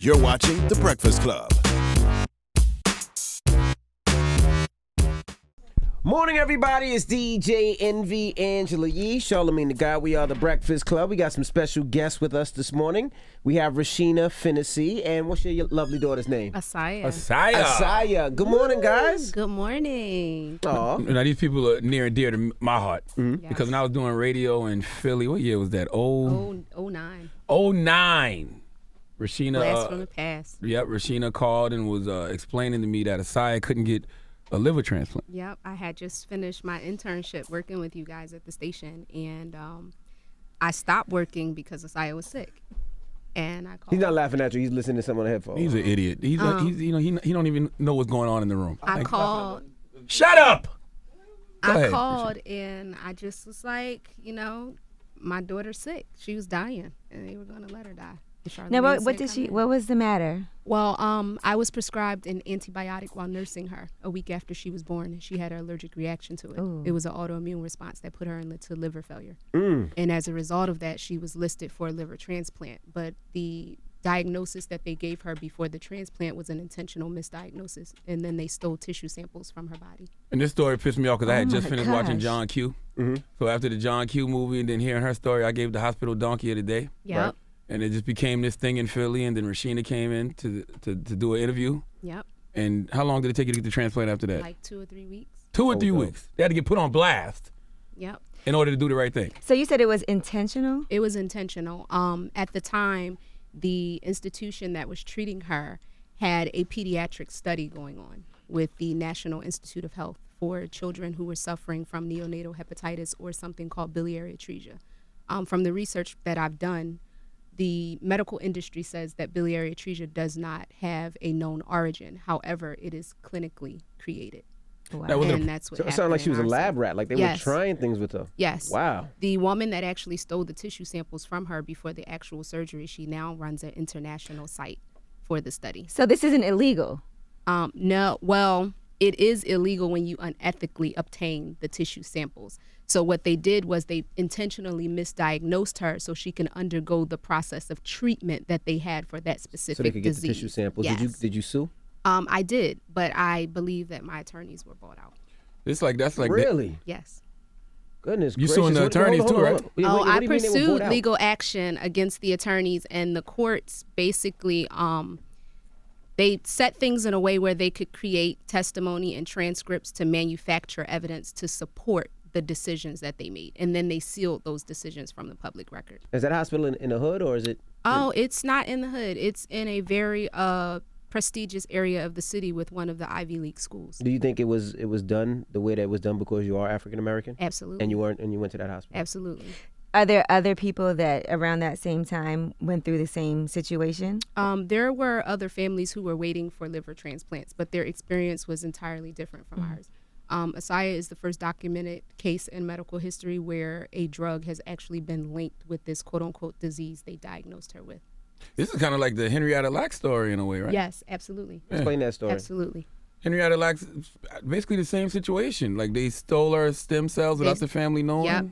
You're watching The Breakfast Club. Morning, everybody. It's DJ Envy, Angela Yee, Charlamagne the Guy. We are The Breakfast Club. We got some special guests with us this morning. We have Rasheena Phinisee, and what's your lovely daughter's name? Asaya. Good morning, guys. Good morning. Aw. Now, these people are near and dear to my heart. Yes. Because when I was doing radio in Philly, what year was that? 09. 09. Rasheena. Blast from the past. Yep, Rasheena called and was explaining to me that Asaya couldn't get a liver transplant. Yep, I had just finished my internship working with you guys at the station, and I stopped working because Asaya was sick. And I called. He's not laughing at you. He's listening to someone on the headphones. He's an idiot. He don't even know what's going on in the room. I called. Shut up! Go I ahead. called, and I just was like, my daughter's sick. She was dying, and they were going to let her die. Now, what was the matter? Well, I was prescribed an antibiotic while nursing her a week after she was born, and she had an allergic reaction to it. Ooh. It was an autoimmune response that put her into liver failure. Mm. And as a result of that, she was listed for a liver transplant. But the diagnosis that they gave her before the transplant was an intentional misdiagnosis, and then they stole tissue samples from her body. And this story pissed me off because I had just finished watching gosh. John Q. Mm-hmm. So after the John Q movie and then hearing her story, I gave the hospital donkey of the day. Yep. Right. And it just became this thing in Philly, and then Rasheena came in to do an interview. Yep. And how long did it take you to get the transplant after that? Like 2 or 3 weeks. 2 or Oh, 3 no. weeks. They had to get put on blast Yep. in order to do the right thing. So you said it was intentional? It was intentional. At the time, the institution that was treating her had a pediatric study going on with the National Institute of Health for children who were suffering from neonatal hepatitis or something called biliary atresia. From the research that I've done, the medical industry says that biliary atresia does not have a known origin. However, it is clinically created. Wow. That was And that's what So it happened sounded like she in was a our lab study. rat. Like they Yes. were trying things with her. Yes. Wow. The woman that actually stole the tissue samples from her before the actual surgery, she now runs an international site for the study. So this isn't illegal? No, well, it is illegal when you unethically obtain the tissue samples. So what they did was they intentionally misdiagnosed her so she can undergo the process of treatment that they had for that specific So they could get disease. the tissue samples. Yes. Did you sue? I did, but I believe that my attorneys were bought out. That's like Really? Yes. Goodness You gracious. suing the What- attorneys hold on, too, hold right? on. Wait, Oh, what I do you mean they were pursued bought out? legal action against the attorneys, and the courts basically they set things in a way where they could create testimony and transcripts to manufacture evidence to support the decisions that they made, and then they sealed those decisions from the public record. Is that hospital in the hood or is it? Oh, it's not in the hood. It's in a very prestigious area of the city with one of the Ivy League schools. Do you think it was done the way that it was done because you are African American? Absolutely. And you went to that hospital? Absolutely. Are there other people that around that same time went through the same situation? There were other families who were waiting for liver transplants, but their experience was entirely different from ours. Asaya is the first documented case in medical history where a drug has actually been linked with this quote-unquote disease they diagnosed her with. This is kind of like the Henrietta Lacks story in a way, right? Yes, absolutely. Explain that story. Absolutely. Henrietta Lacks, basically the same situation. Like they stole her stem cells without the family knowing. Yep.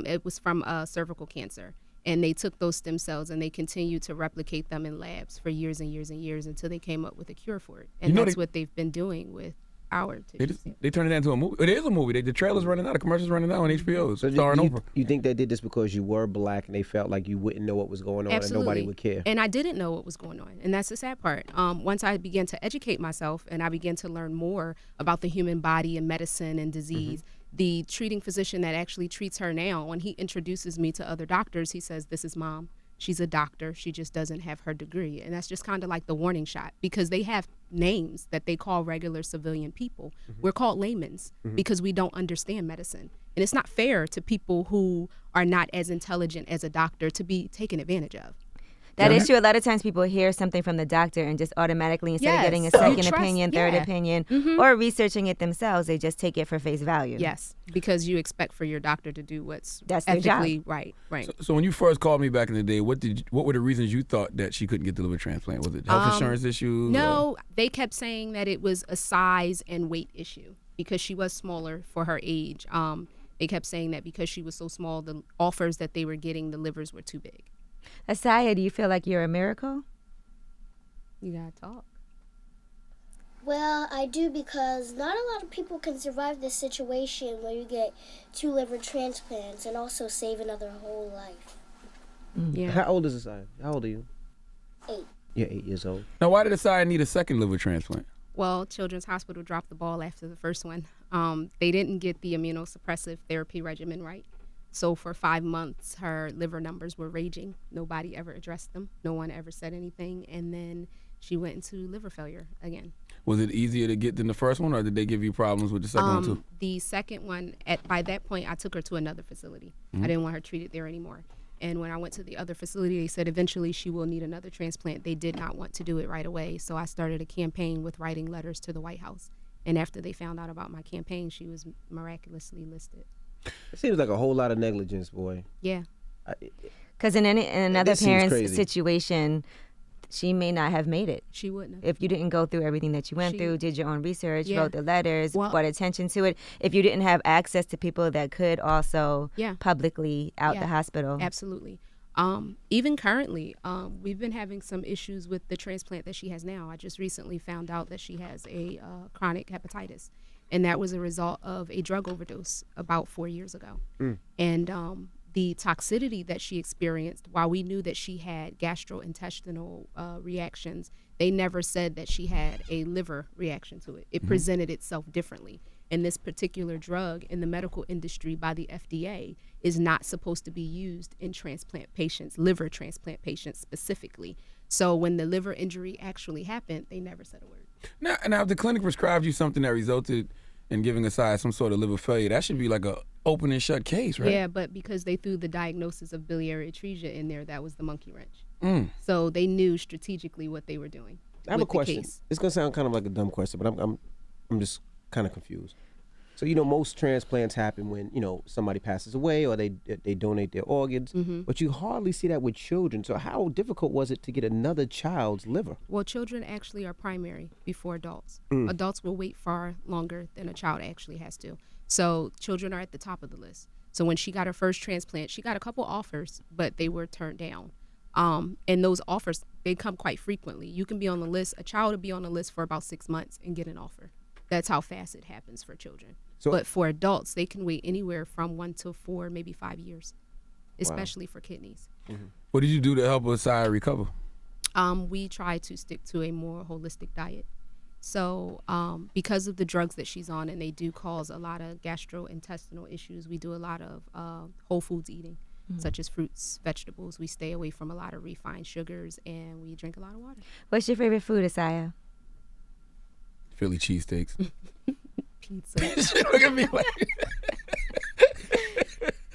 It was from cervical cancer. And they took those stem cells and they continued to replicate them in labs for years and years and years until they came up with a cure for it. And that's what they've been doing with our tissue samples. They turned it into a movie. It is a movie. The trailer's running out. The commercial's running out on HBO. So starring Oprah. you think they did this because you were black and they felt like you wouldn't know what was going on Absolutely. and nobody would care? And I didn't know what was going on. And that's the sad part. Once I began to educate myself and I began to learn more about the human body and medicine and disease, the treating physician that actually treats her now, when he introduces me to other doctors, he says, "This is Mom. She's a doctor. She just doesn't have her degree." And that's just kind of like the warning shot, because they have names that they call regular civilian people. We're called laymen's because we don't understand medicine. And it's not fair to people who are not as intelligent as a doctor to be taken advantage of. That is true. A lot of times people hear something from the doctor and just automatically, instead of Yes. getting a You second trust- opinion, third yeah. opinion, or researching it themselves, they just take it for face value. Yes, because you expect for your doctor to do what's That's their job. ethically right. Right. So when you first called me back in the day, what were the reasons you thought that she couldn't get the liver transplant? Was it health insurance issues? No, they kept saying that it was a size and weight issue because she was smaller for her age. They kept saying that because she was so small, the offers that they were getting, the livers were too big. Asaya, do you feel like you're a miracle? You gotta talk. Well, I do, because not a lot of people can survive this situation where you get 2 liver transplants and also save another whole life. Yeah. How old is Asaya? How old are you? 8. You're 8 years old. Now, why did Asaya need a second liver transplant? Well, Children's Hospital dropped the ball after the first one. They didn't get the immunosuppressive therapy regimen right. So for 5 months, her liver numbers were raging. Nobody ever addressed them. No one ever said anything. And then she went into liver failure again. Was it easier to get than the first one, or did they give you problems with the second one too? The second one, by that point, I took her to another facility. I didn't want her treated there anymore. And when I went to the other facility, they said eventually she will need another transplant. They did not want to do it right away. So I started a campaign with writing letters to the White House. And after they found out about my campaign, she was miraculously listed. It seems like a whole lot of negligence, boy. Yeah. Because in another This seems parent's crazy. situation, she may not have made it. She wouldn't have. If you didn't go through everything that you went She- through, did your own research, Yeah. wrote the letters, Well- brought attention to it, if you didn't have access to people that could also Yeah. publicly out Yeah. the hospital. Absolutely. Even currently, we've been having some issues with the transplant that she has now. I just recently found out that she has a chronic hepatitis, and that was a result of a drug overdose about 4 years ago. And the toxicity that she experienced, while we knew that she had gastrointestinal reactions, they never said that she had a liver reaction to it. It presented itself differently. And this particular drug in the medical industry by the FDA is not supposed to be used in transplant patients, liver transplant patients specifically. So when the liver injury actually happened, they never said a word. Now, if the clinic prescribed you something that resulted in giving Asaya some sort of liver failure, that should be like a open and shut case, right? Yeah, but because they threw the diagnosis of biliary atresia in there, that was the monkey wrench. So they knew strategically what they were doing. I have a with the question. case. It's gonna sound kind of like a dumb question, but I'm just kind of confused. So most transplants happen when somebody passes away or they donate their organs, but you hardly see that with children. So how difficult was it to get another child's liver? Well, children actually are primary before adults. Adults will wait far longer than a child actually has to. So children are at the top of the list. So when she got her first transplant, she got a couple offers, but they were turned down. And those offers, they come quite frequently. You can be on the list, a child will be on the list for about 6 months and get an offer. That's how fast it happens for children. But for adults, they can wait anywhere from 1 to 4, maybe 5 years, especially for kidneys. What did you do to help Asaya recover? We try to stick to a more holistic diet. So because of the drugs that she's on, and they do cause a lot of gastrointestinal issues, we do a lot of whole foods eating, such as fruits, vegetables. We stay away from a lot of refined sugars, and we drink a lot of water. What's your favorite food, Asaya? Philly cheesesteaks. Pizza. Look at me like.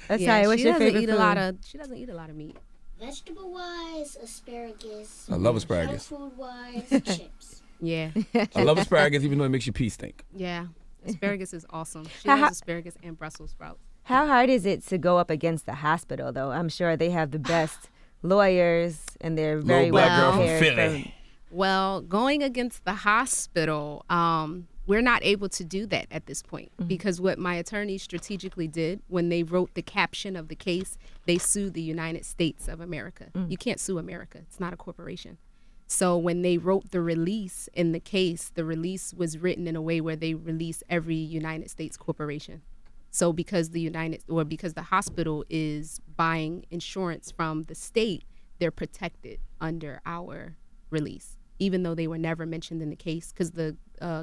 Asaya, what's your favorite food? She doesn't eat a lot of meat. Vegetable-wise, asparagus. I love Junk asparagus. food-wise, chips. Yeah. I love asparagus, even though it makes your pee stink. Yeah. Asparagus is awesome. She How- loves asparagus and Brussels sprouts. How hard is it to go up against the hospital, though? I'm sure they have the best lawyers, and they're very Little black well girl from prepared. Philly. Well, going against the hospital, we're not able to do that at this point because what my attorneys strategically did when they wrote the caption of the case, they sued the United States of America. You can't sue America. It's not a corporation. So when they wrote the release in the case, the release was written in a way where they release every United States corporation. So because the hospital is buying insurance from the state, they're protected under our release, even though they were never mentioned in the case, because the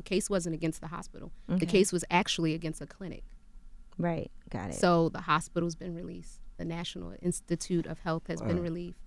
case wasn't against the hospital. The case was actually against a clinic. Right, got it. So the hospital's been released. The National Institute of Health has been released.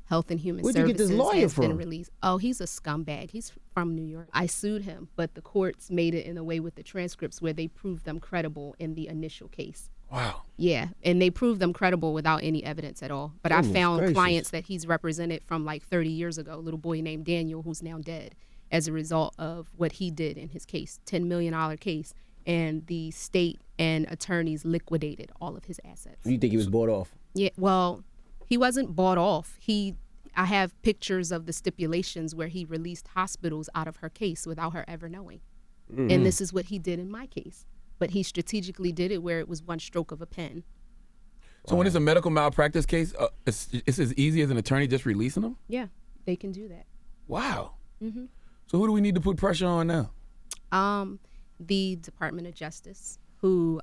Health and Human Where'd you get Services this lawyer has been from? released. Oh, he's a scumbag. He's from New York. I sued him, but the courts made it in a way with the transcripts where they proved them credible in the initial case. Wow. Yeah, and they proved them credible without any evidence at all. But I Goodness found gracious. clients that he's represented from like 30 years ago, a little boy named Daniel, who's now dead, as a result of what he did in his case, $10 million case, and the state and attorneys liquidated all of his assets. You think he was bought off? Yeah, well, he wasn't bought off. I have pictures of the stipulations where he released hospitals out of her case without her ever knowing. And this is what he did in my case. But he strategically did it where it was one stroke of a pen. So when it's a medical malpractice case, it's as easy as an attorney just releasing them? Yeah, they can do that. Wow. Mm-hmm. So who do we need to put pressure on now? The Department of Justice, who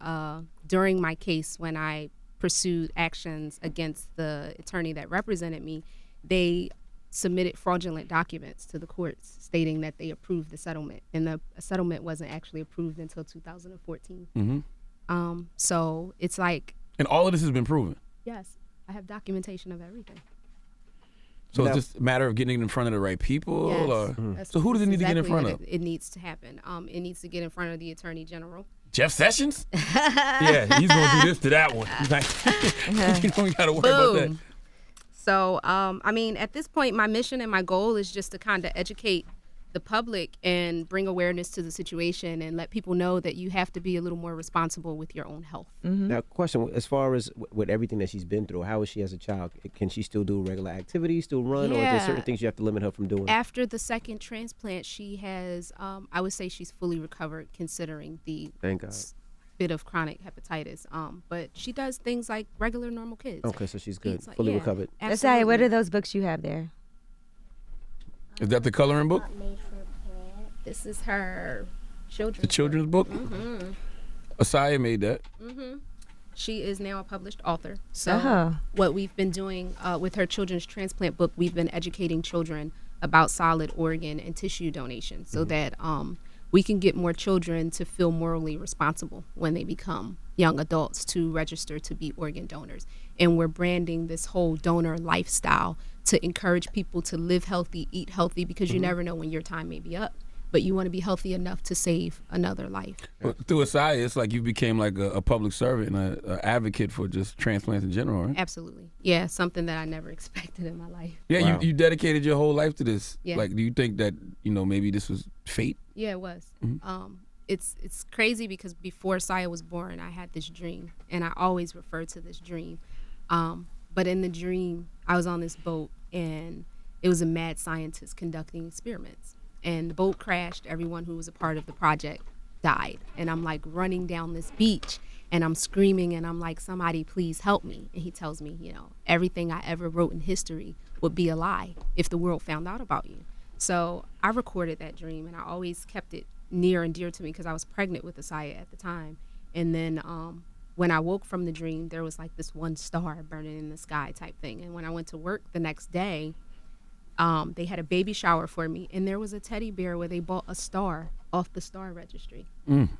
during my case, when I pursued actions against the attorney that represented me, they submitted fraudulent documents to the courts stating that they approved the settlement, and the settlement wasn't actually approved until 2014. Mm-hmm. So it's like, And all of this has been proven. yes, I have documentation of everything. So Now- it's just a matter of getting it in front of the right people? Yes. Or? That's- So who does it that's need to get in exactly front what of? It needs to happen. It needs to get in front of the Attorney General. Jeff Sessions? Yeah, he's going to do this to that one. He's like, you don't got to worry about that. Boom. So, I mean, at this point, my mission and my goal is just to kind of educate the public and bring awareness to the situation and let people know that you have to be a little more responsible with your own health. Now, question: as far as with everything that she's been through, how is she as a child? Can she still do regular activities, still run, or are there Yeah. certain things you have to limit her from doing? After the second transplant, she has, I would say she's fully recovered considering the Thank God. bit of chronic hepatitis. But she does things like regular normal kids. Okay, so she's good, Eats like- fully yeah, recovered. Asaya, what absolutely. are those books you have there? Is that the coloring book? Not made for parents. This is her children's The children's book? Mm-hmm. Asaya made that. She is now a published author. So Oh. what we've been doing with her children's transplant book, we've been educating children about solid organ and tissue donation so that we can get more children to feel morally responsible when they become young adults to register to be organ donors. And we're branding this whole donor lifestyle to encourage people to live healthy, eat healthy, because you never know when your time may be up. But you want to be healthy enough to save another life. But through Asaya, it's like you became like a public servant and an advocate for just transplants in general, right? Absolutely. Yeah, something that I never expected in my life. Yeah, Wow. you dedicated your whole life to this. Yeah. Like, do you think that, maybe this was fate? Yeah, it was. It's crazy because before Saya was born, I had this dream, and I always refer to this dream. But in the dream, I was on this boat, and it was a mad scientist conducting experiments. And the boat crashed. Everyone who was a part of the project died. And I'm like running down this beach, and I'm screaming, and I'm like, somebody please help me. And he tells me, everything I ever wrote in history would be a lie if the world found out about you. So I recorded that dream, and I always kept it near and dear to me because I was pregnant with Asaya at the time. And then when I woke from the dream, there was like this one star burning in the sky type thing. And when I went to work the next day, they had a baby shower for me, and there was a teddy bear where they bought a star off the star registry.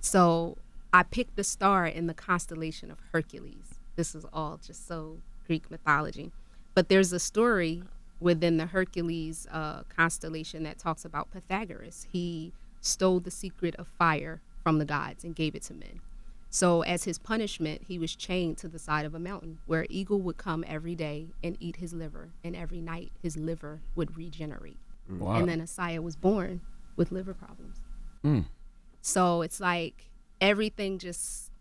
So I picked the star in the constellation of Hercules. This is all just so Greek mythology. But there's a story within the Hercules constellation that talks about Pythagoras. He stole the secret of fire from the gods and gave it to men. So as his punishment, he was chained to the side of a mountain where an eagle would come every day and eat his liver, and every night his liver would regenerate. Wow. And then Asaya was born with liver problems. Mm. So it's like everything just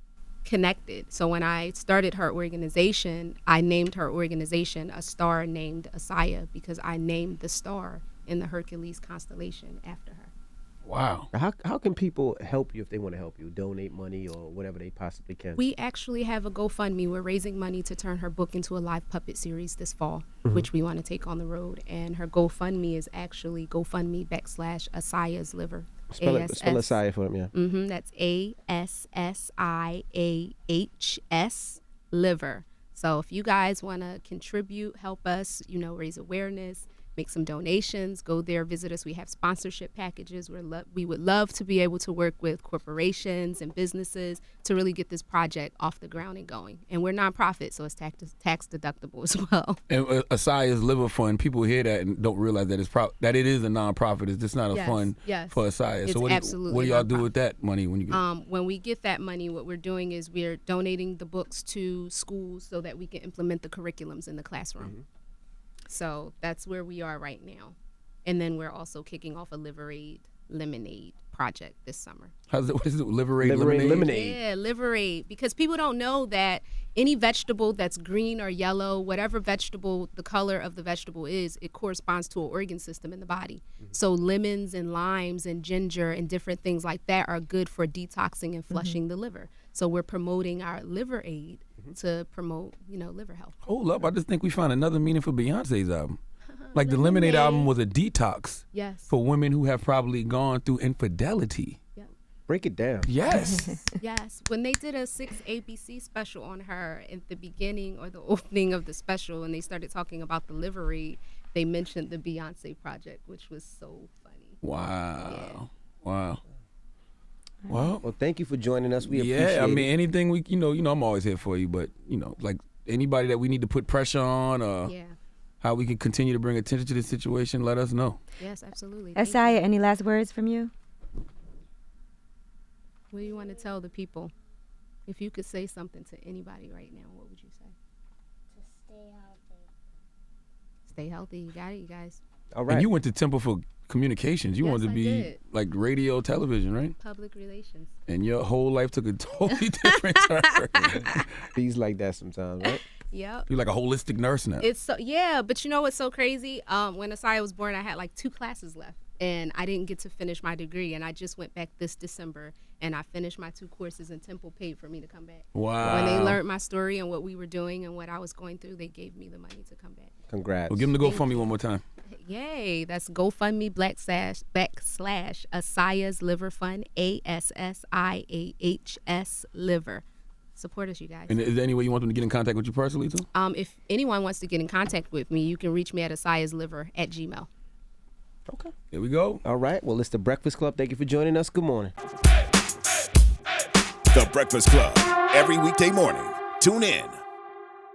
connected. So when I started her organization, I named her organization A Star Named Asaya because I named the star in the Hercules constellation after her. Wow. How can people help you if they want to help you? Donate money or whatever they possibly can. We actually have a GoFundMe. We're raising money to turn her book into a live puppet series this fall, which we want to take on the road. And her GoFundMe is actually GoFundMe/Asaya's liver. Spell Asaya for them, yeah. That's ASSIAHS liver. So if you guys want to contribute, help us, raise awareness, make some donations, go there, visit us. We have sponsorship packages. We would love to be able to work with corporations and businesses to really get this project off the ground and going. And we're nonprofit, so it's tax deductible as well. And Asaya's Liver Fund, people hear that and don't realize that that it is a nonprofit. It's just not a Yes, fund yes. for Asaya. It's So absolutely what do y'all do nonprofit. with that money when you get When we get that money, what we're doing is we're donating the books to schools so that we can implement the curriculums in the classroom. So that's where we are right now. And then we're also kicking off a Liver Aid Lemonade project this summer. what is it? Liberate Liberate Lemonade? Lemonade. Yeah, Liver Aid. Because people don't know that any vegetable that's green or yellow, whatever vegetable, the color of the vegetable is, it corresponds to an organ system in the body. So lemons and limes and ginger and different things like that are good for detoxing and flushing the liver. So we're promoting our Liver Aid to promote, liver health. Hold up. I just think we found another meaning for Beyonce's album. Like the Lemonade album was a detox Yes. for women who have probably gone through infidelity. Break it down. Yes. Yes. When they did a 6 ABC special on her at the beginning or the opening of the special, and they started talking about the liver read, they mentioned the Beyonce project, which was so funny. Wow. Wow. Well, thank you for joining us. We appreciate it. yeah, I mean, anything we, I'm always here for you, but, like anybody that we need to put pressure on or how we can continue to bring attention to this situation, let us know. Yes, absolutely. Asaya, any last words from you? What do you want to tell the people? If you could say something to anybody right now, what would you say? To stay healthy. Stay healthy. You got it, you guys. All right. And you went to Temple for Communications. You Yes, wanted to I be did. like radio, television, right? Public relations. And your whole life took a totally different turn. He's like that sometimes, right? Yep. You're like a holistic nurse now. It's so but you know what's so crazy? When Asaya was born, I had like 2 classes left, and I didn't get to finish my degree. And I just went back this December, and I finished my 2 courses, and Temple paid for me to come back. Wow. When they learned my story and what we were doing and what I was going through, they gave me the money to come back. Congrats. Well, give them the GoFundMe one more time. Yay! That's GoFundMe / Asaya's Liver Fund, ASSIAHS Liver. Support us, you guys. And is there any way you want them to get in contact with you personally too? If anyone wants to get in contact with me, you can reach me at asayasliver@gmail.com. Okay. Here we go. All right. Well, it's the Breakfast Club. Thank you for joining us. Good morning. The Breakfast Club. Every weekday morning. Tune in